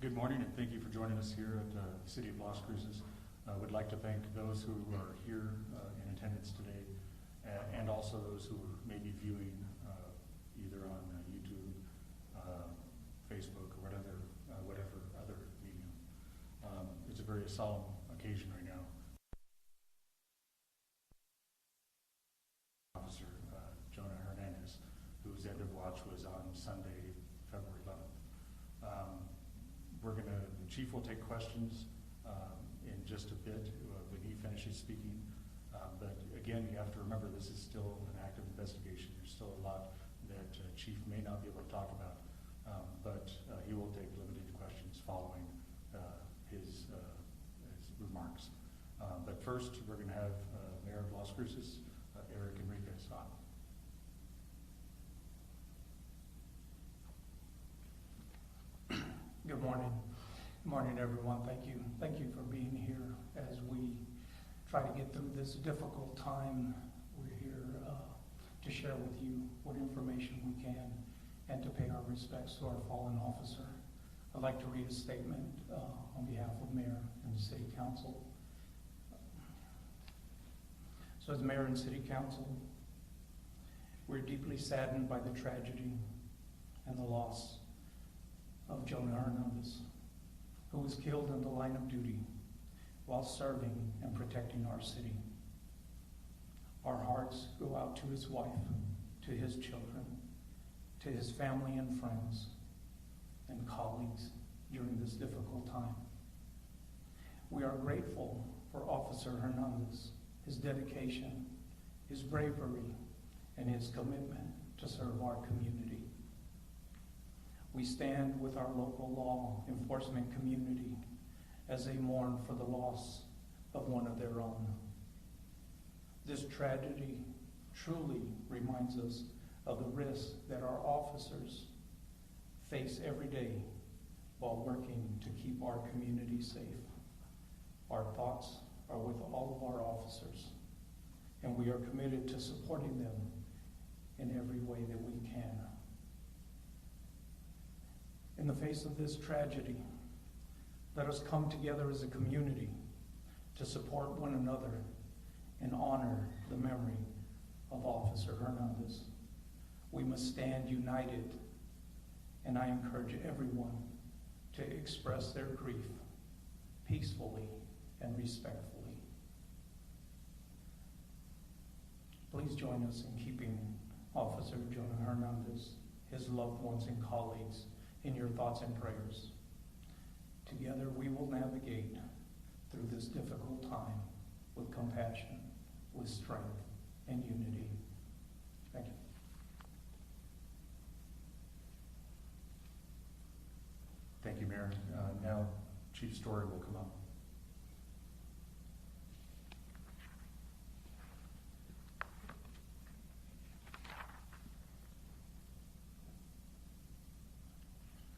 Good morning, and thank you for joining us here at the City of Las Cruces. I would like to thank those who are here in attendance today, and also those who may be viewing either on YouTube, Facebook, or whatever other medium. It's a very solemn occasion right now. Officer Jonah Hernandez, whose end of watch was on Sunday, February 11th. The chief will take questions in just a bit when he finishes speaking. But again, you have to remember this is still an active investigation. There's still a lot that chief may not be able to talk about, but he will take limited questions following his remarks. But first, we're going to have Mayor of Las Cruces, Eric Enriquez, on. Good morning. Good morning, everyone. Thank you. Thank you for being here as we try to get through this difficult time. We're here to share with you what information we can and to pay our respects to our fallen officer. I'd like to read a statement on behalf of Mayor and the City Council. So as Mayor and City Council, we're deeply saddened by the tragedy and the loss of Jonah Hernandez, who was killed in the line of duty while serving and protecting our city. Our hearts go out to his wife, to his children, to his family and friends and colleagues during this difficult time. We are grateful for Officer Hernandez, his dedication, his bravery, and his commitment to serve our community. We stand with our local law enforcement community as they mourn for the loss of one of their own. This tragedy truly reminds us of the risks that our officers face every day while working to keep our community safe. Our thoughts are with all of our officers, and we are committed to supporting them in every way that we can. In the face of this tragedy, let us come together as a community to support one another and honor the memory of Officer Hernandez. We must stand united, and I encourage everyone to express their grief peacefully and respectfully. Please join us in keeping Officer Jonah Hernandez, his loved ones and colleagues, in your thoughts and prayers. Together we will navigate through this difficult time with compassion, with strength, and unity. Thank you. Thank you, Mayor. Now, Chief Story will come up.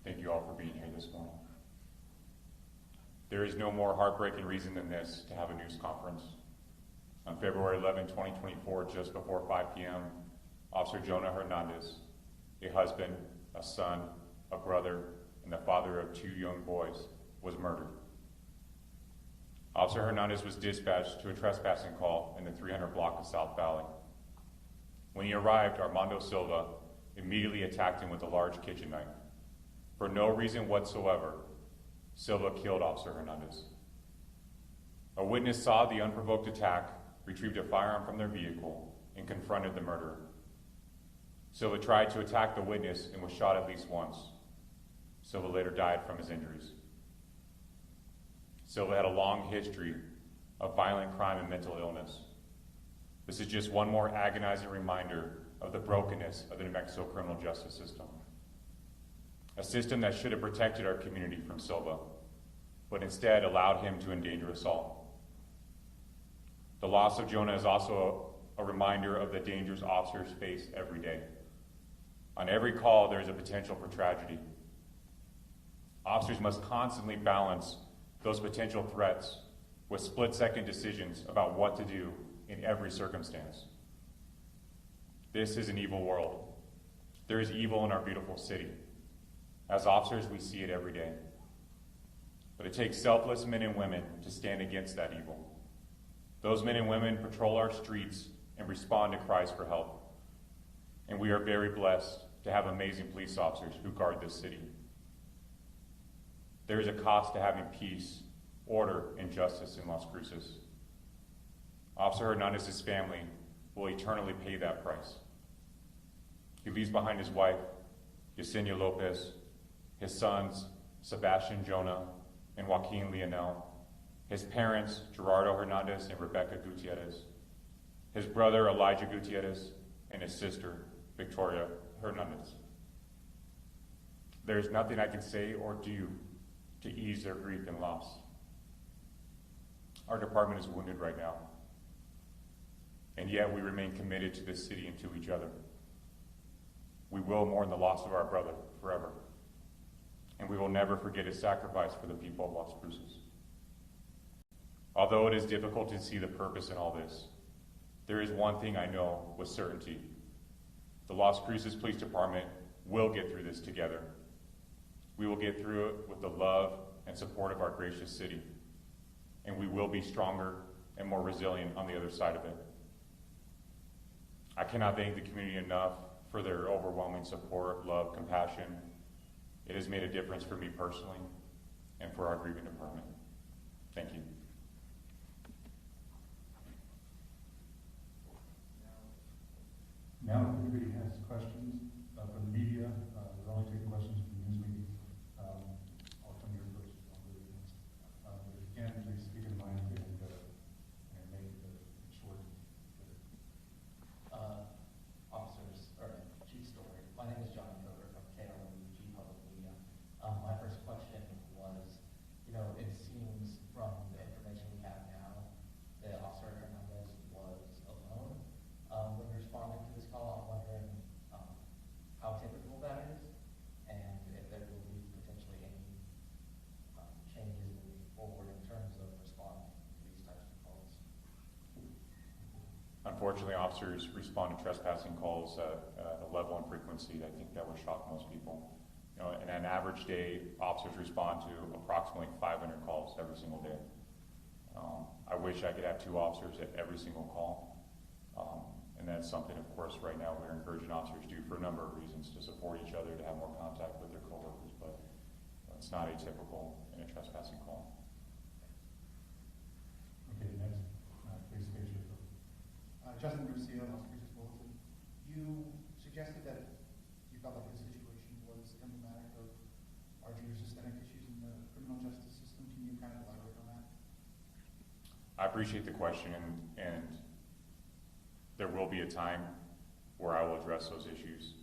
Thank you all for being here this morning. There is no more heartbreaking reason than this to have a news conference. On February 11, 2024, just before 5 p.m., Officer Jonah Hernandez, a husband, a son, a brother, and the father of 2 young boys, was murdered. Officer Hernandez was dispatched to a trespassing call in the 300 block of South Valley. When he arrived, Armando Silva immediately attacked him with a large kitchen knife. For no reason whatsoever, Silva killed Officer Hernandez. A witness saw the unprovoked attack, retrieved a firearm from their vehicle, and confronted the murderer. Silva tried to attack the witness and was shot at least once. Silva later died from his injuries. Silva had a long history of violent crime and mental illness. This is just one more agonizing reminder of the brokenness of the New Mexico criminal justice system. A system that should have protected our community from Silva, but instead allowed him to endanger us all. The loss of Jonah is also a reminder of the dangers officers face every day. On every call, there is a potential for tragedy. Officers must constantly balance those potential threats with split-second decisions about what to do in every circumstance. This is an evil world. There is evil in our beautiful city. As officers, we see it every day. But it takes selfless men and women to stand against that evil. Those men and women patrol our streets and respond to cries for help. And we are very blessed to have amazing police officers who guard this city. There is a cost to having peace, order, and justice in Las Cruces. Officer Hernandez's family will eternally pay that price. He leaves behind his wife, Yesenia Lopez, his sons, Sebastian Jonah and Joaquin Leonel, his parents, Gerardo Hernandez and Rebecca Gutierrez, his brother, Elijah Gutierrez, and his sister, Victoria Hernandez. There is nothing I can say or do to ease their grief and loss. Our department is wounded right now, and yet we remain committed to this city and to each other. We will mourn the loss of our brother forever, and we will never forget his sacrifice for the people of Las Cruces. Although it is difficult to see the purpose in all this, there is one thing I know with certainty. The Las Cruces Police Department will get through this together. We will get through it with the love and support of our gracious city, and we will be stronger and more resilient on the other side of it. I cannot thank the community enough for their overwhelming support, love, compassion. It has made a difference for me personally and for our grieving department. Thank you. Now, if anybody has questions from the media, we're only taking questions from the news media. I'll come here first. If you can, please speak in mind and make it short. Officers, or Chief Story, my name is John Coder from KRQE Public Media. My first question was, it seems from the information we have now that Officer Hernandez was alone when responding to this call. I'm wondering how typical that is, and if there will be potentially any changes moving forward in terms of responding to these types of calls. Unfortunately, officers respond to trespassing calls at a level and frequency I think that would shock most people. In an average day, officers respond to approximately 500 calls every single day. I wish I could have 2 officers at every single call. And that's something, of course, right now we're encouraging officers to do for a number of reasons, to support each other, to have more contact with their coworkers, but it's not atypical in a trespassing call. Okay, next, please state your name. Justin Garcia, Las Cruces Bulletin. You suggested that you felt like the situation was emblematic of larger systemic issues in the criminal justice system. Can you kind of elaborate on that? I appreciate the question, and there will be a time where I will address those issues.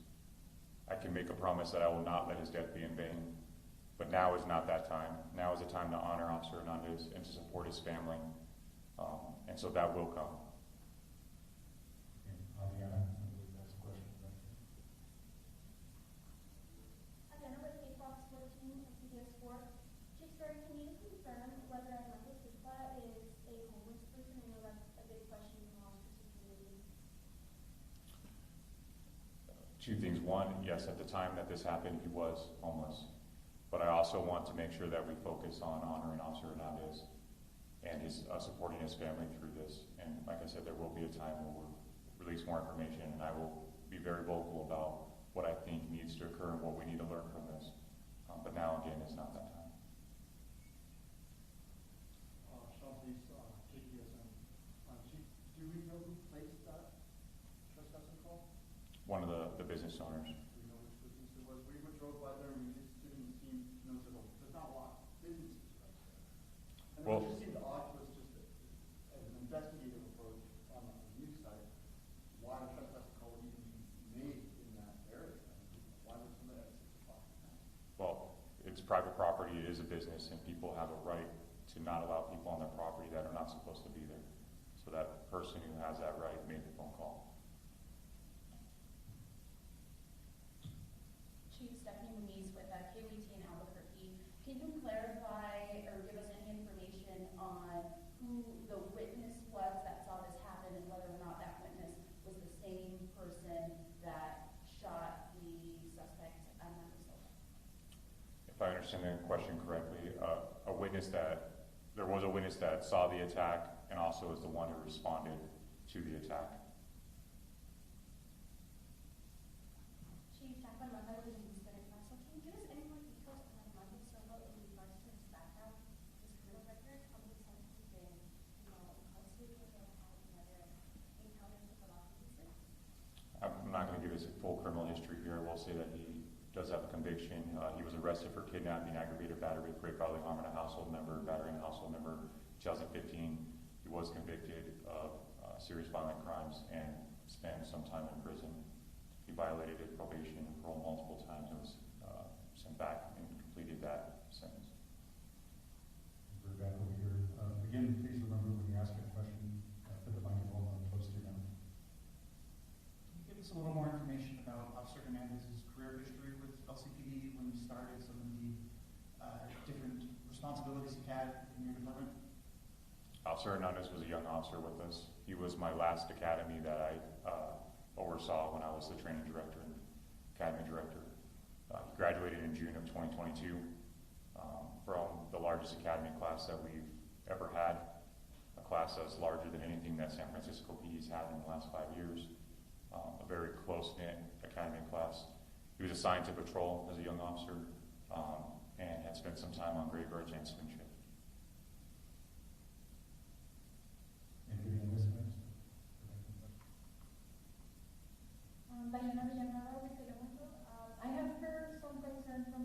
I can make a promise that I will not let his death be in vain, but now is not that time. Now is the time to honor Officer Hernandez and to support his family, and so that will come. Adriana, I believe that's a question, right? Adriana with KRQE 14 at CBS4. Chief Story, can you confirm whether Hernandez is a homeless person? I know that's a big question in the Las Cruces community. 2 things. One, yes, at the time that this happened, he was homeless. But I also want to make sure that we focus on honoring Officer Hernandez and his supporting his family through this. And like I said, there will be a time where we'll release more information, and I will be very vocal about what I think needs to occur and what we need to learn from this. But now, again, is not that time. Sean, please, KPSM. Chief, do we know who placed that trespassing call? One of the business owners. Do we know which business it was? We drove by there and we just didn't seem noticeable. There's not a lot of businesses right there. And Well, it just seemed odd to us just as an investigative approach on the news site, why a trespassing call would even be made in that area. Why would somebody at 6 o'clock at night? well, it's private property, it is a business, and people have a right to not allow people on their property that are not supposed to be there. So that person who has that right made the phone call. Chief Stephanie Muniz with KRQE in Albuquerque. Can you clarify or give us any information on who the witness was that saw this happen and whether or not that witness was the same person that shot the suspect at Marcos? if I understand the question correctly, there was a witness that saw the attack and also is the one who responded to the attack. Chief, Jacqueline Mata with the Hispanic Council. Can you give us any more details on Armando Silva in regards to his background, his criminal record, how many times he's been, incarcerated, or had other encounters with the law enforcement? I'm not going to give his full criminal history here. I will say that he does have a conviction. He was arrested for kidnapping, aggravated battery, great bodily harm in a household member, battery in a household member. 2015, he was convicted of serious violent crimes and spent some time in prison. He violated his probation and parole multiple times and was sent back and completed that sentence. We're back over here. Again, please remember when you ask a question, put the microphone close to your mouth. Can you give us a little more information about Officer Hernandez's career history with LCPD, when you started, some of the different responsibilities he had in your department? Officer Hernandez was a young officer with us. He was my last academy that I oversaw when I was the training director and academy director. He graduated in June of 2022 from the largest academy class that we've ever had, a class that's larger than anything that San Francisco PD's had in the last 5 years, a very close-knit academy class. He was assigned to patrol as a young officer and had spent some time on graveyards and swing shift. Anybody on this end? Diana Villanueva with Telemundo. I have heard some concern from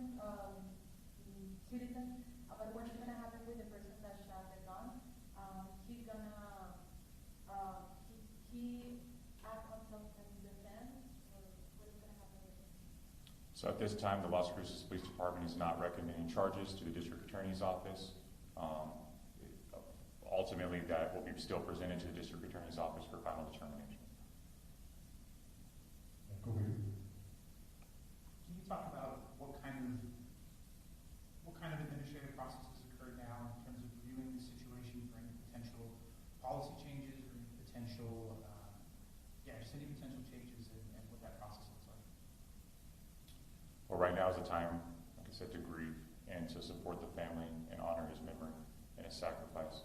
citizens about what's going to happen with the person that shot the gun. He's gonna he act on self-defense, or what's going to happen with him? So at this time, the Las Cruces Police Department is not recommending charges to the District Attorney's Office. Ultimately, that will be still presented to the District Attorney's Office for final determination. Go ahead. Can you talk about what kind of administrative processes occur now in terms of reviewing the situation for any potential policy changes or any potential, just any potential changes and what that process looks like? Well, right now is the time, like I said, to grieve and to support the family and honor his memory and his sacrifice.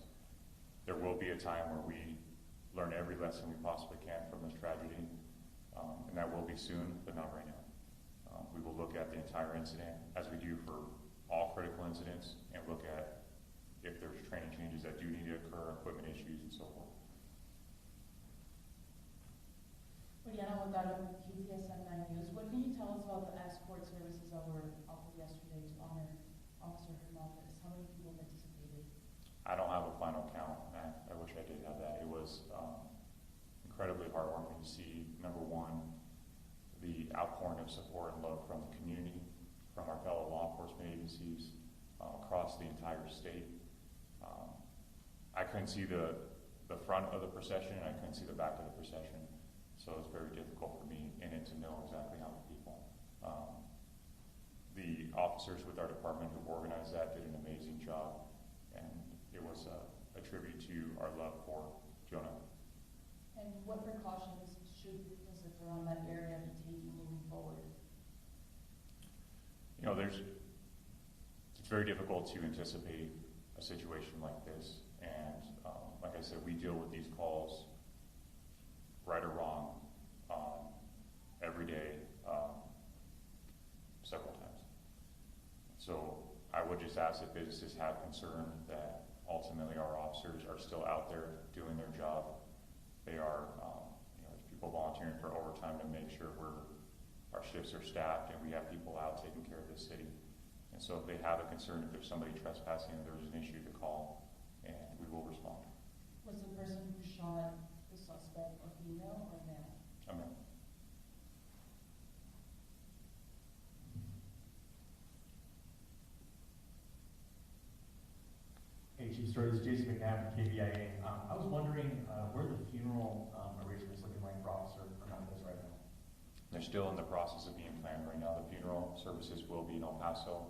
There will be a time where we learn every lesson we possibly can from this tragedy, and that will be soon, but not right now. We will look at the entire incident, as we do for all critical incidents, and look at if there's training changes that do need to occur, equipment issues, and so forth. Oriana Botaro, KTSM 9 News. What can you tell us about the escort services that were offered yesterday to honor Officer Hernandez? How many people participated? I don't have a final count, Matt. I wish I did have that. It was incredibly heartwarming to see, number one, the outpouring of support and love from the community, from our fellow law enforcement agencies across the entire state. I couldn't see the front of the procession, and I couldn't see the back of the procession, so it's very difficult for me and it to know exactly how many people. The officers with our department who organized that did an amazing job, and it was a tribute to our love for Jonah. And what precautions should businesses around that area be taking moving forward? You know, it's very difficult to anticipate a situation like this, and like I said, we deal with these calls, right or wrong, every day, several times. So I would just ask that businesses have concern that ultimately our officers are still out there doing their job. They are, there's people volunteering for overtime to make sure our shifts are staffed and we have people out taking care of the city. And so if they have a concern, if there's somebody trespassing, if there's an issue, to call, and we will respond. Was the person who shot the suspect a female or male? Amen. Hey, Chief Story, this is Jason McNabb from KBIA. I was wondering where the funeral arrangements looking like for Officer Hernandez right now? They're still in the process of being planned right now. The funeral services will be in El Paso.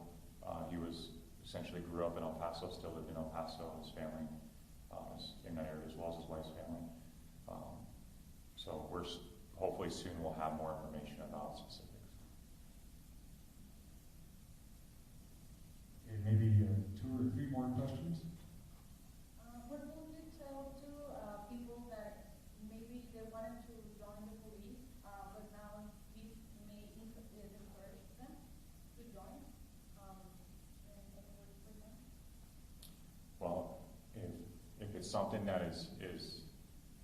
He essentially grew up in El Paso, still lived in El Paso. His family is in that area, as well as his wife's family. So we're hopefully soon we'll have more information about specifics. something that is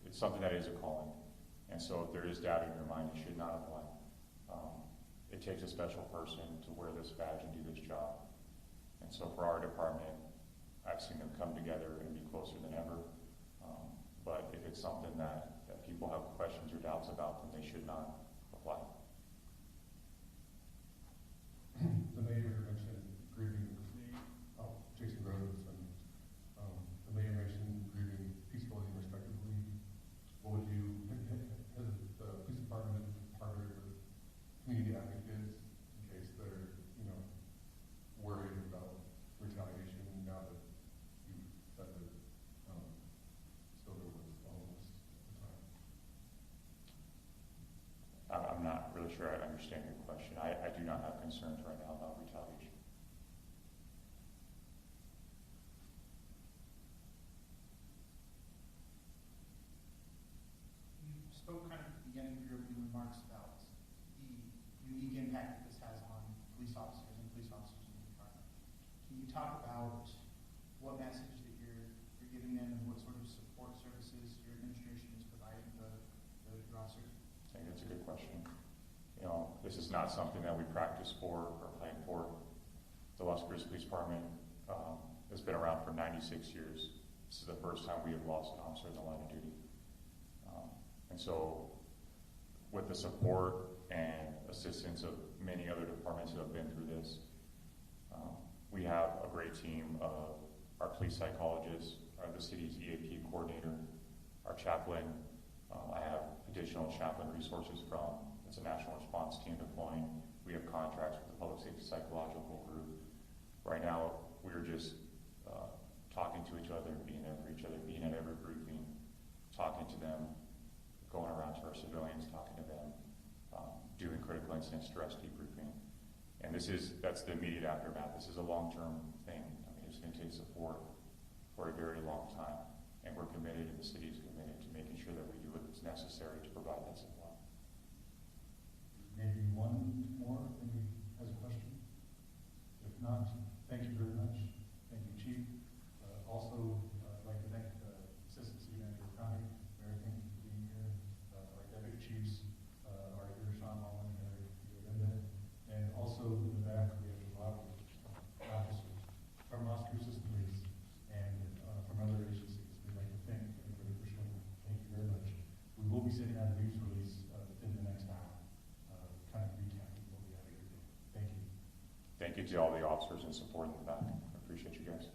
it's something that is a calling. And so if there is doubt in your mind, you should not apply. It takes a special person to wear this badge and do this job. And so for our department, I've seen them come together and be closer than ever. But if it's something that people have questions or doubts about, then they should not apply. The mayor mentioned grieving, Jason Rhodes, and the mayor mentioned grieving peacefully and respectively. What would you, has the police department partnered with community advocates in case they're, worried about retaliation now that you said that Stover was homeless at the time? I'm not really sure I understand your question. I do not have concerns right now about retaliation. You spoke kind of at the beginning of your opening remarks about the unique impact that this has on police officers in the department. Can you talk about what message that you're giving them and what sort of support services your administration is providing your officers? I think that's a good question. This is not something that we practice for or plan for. The Las Cruces Police Department has been around for 96 years. This is the first time we have lost an officer in the line of duty. And so with the support and assistance of many other departments that have been through this, we have a great team of our police psychologists, the city's EAP coordinator, our chaplain. I have additional chaplain resources from, it's a national response team deploying. We have contracts with the Public Safety Psychological Group. Right now, we're just talking to each other, being there for each other, being at every briefing, talking to them, going around to our civilians, talking to them, doing critical incident stress debriefing. And that's the immediate aftermath. This is a long-term thing. I mean, it's going to take support for a very long time. And we're committed, and the city is committed to making sure that we do what's necessary to provide that support. Maybe one more, maybe has a question? If not, thank you very much. Thank you, Chief. Also, I'd like to thank Assistant City Manager Connie. Mayor, thank you for being here. Our Deputy Chiefs, our here, Sean Mullen, and Linda. And also in the back, we have a lot of officers from Las Cruces Police and from other agencies. We'd like to thank everybody for showing up. Thank you very much. We will be sending out a news release within the next hour, kind of recapping what we have here today. Thank you. Thank you to all the officers and support in the back. I appreciate you guys.